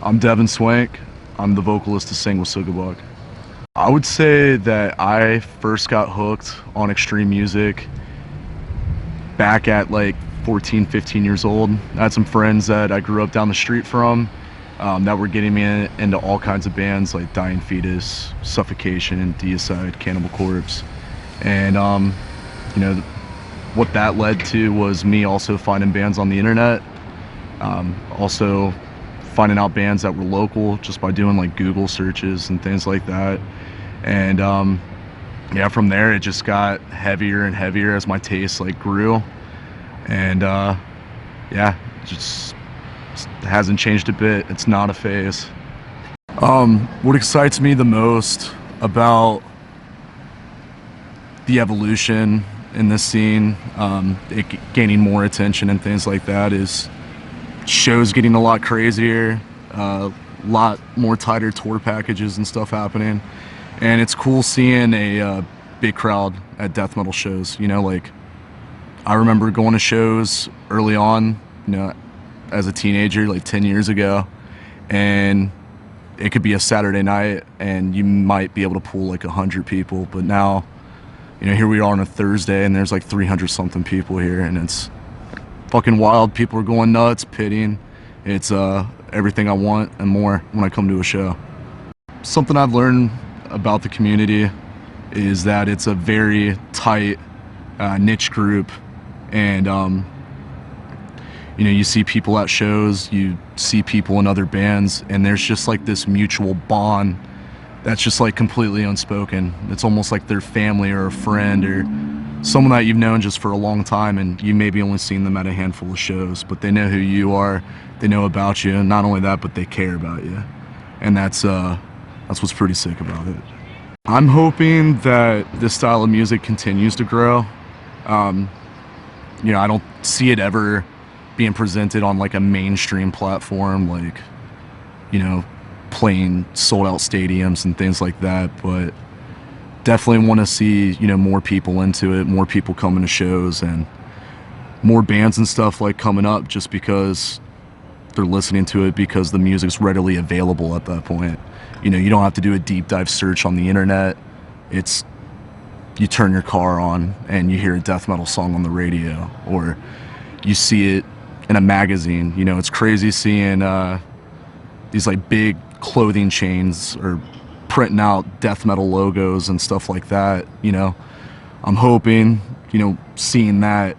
I'm Devin Swank. I'm the vocalist of Sanguisugabogg. I would say that I first got hooked on extreme music back at like 14, 15 years old. I had some friends that I grew up down the street from that were getting me into all kinds of bands like Dying Fetus, Suffocation, Deicide, Cannibal Corpse. And what that led to was me also finding bands on the internet. Also finding out bands that were local just by doing like Google searches and things like that. And yeah, from there it just got heavier and heavier as my taste like grew. And yeah, just hasn't changed a bit. It's not a phase. What excites me the most about the evolution in this scene, it gaining more attention and things like that, is shows getting a lot crazier, a lot more tighter tour packages and stuff happening. And it's cool seeing a big crowd at death metal shows. You know, like I remember going to shows early on, as a teenager, like 10 years ago, and it could be a Saturday night and you might be able to pull like 100 people. But now, here we are on a Thursday and there's like 300 something people here, and it's fucking wild. People are going nuts, pitting. It's everything I want and more when I come to a show. Something I've learned about the community is that it's a very tight niche group, and you see people at shows, you see people in other bands, and there's just like this mutual bond that's just like completely unspoken. It's almost like they're family or a friend or someone that you've known just for a long time, and you maybe only seen them at a handful of shows, but they know who you are, they know about you, and not only that, but they care about you. And that's what's pretty sick about it. I'm hoping that this style of music continues to grow. I don't see it ever being presented on like a mainstream platform, like, playing sold out stadiums and things like that, but definitely want to see more people into it, more people coming to shows, and more bands and stuff like coming up just because they're listening to it because the music's readily available at that point. You don't have to do a deep dive search on the internet. It's you turn your car on and you hear a death metal song on the radio, or you see it in a magazine. It's crazy seeing these like big clothing chains or printing out death metal logos and stuff like that. I'm hoping, seeing that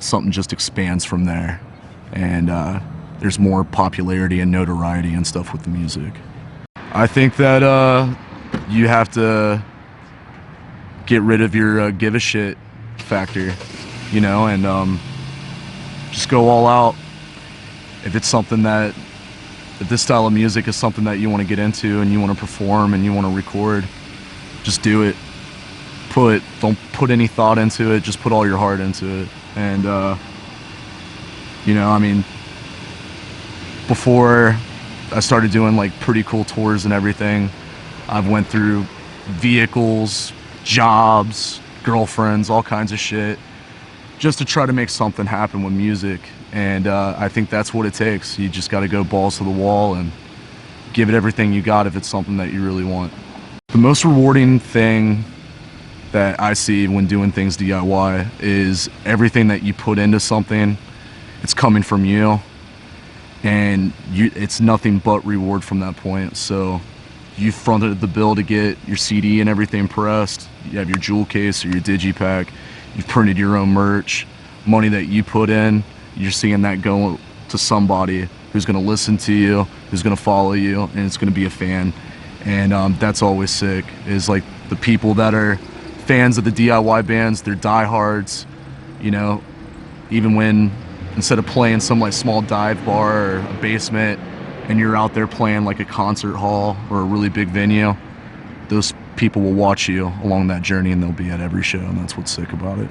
something just expands from there, and there's more popularity and notoriety and stuff with the music. I think that you have to get rid of your give a shit factor, and just go all out. If this style of music is something that you want to get into and you want to perform and you want to record, just do it. Don't put any thought into it, just put all your heart into it. And before I started doing like pretty cool tours and everything, I've went through vehicles, jobs, girlfriends, all kinds of shit, just to try to make something happen with music. And I think that's what it takes. You just got to go balls to the wall and give it everything you got if it's something that you really want. The most rewarding thing that I see when doing things DIY is everything that you put into something, it's coming from you, and it's nothing but reward from that point. So you fronted the bill to get your CD and everything pressed, you have your jewel case or your digipack, you've printed your own merch, money that you put in, you're seeing that go to somebody who's going to listen to you, who's going to follow you, and it's going to be a fan. And that's always sick, is like the people that are fans of the DIY bands, they're diehards, even when instead of playing some like small dive bar or a basement and you're out there playing like a concert hall or a really big venue, those people will watch you along that journey and they'll be at every show, and that's what's sick about it.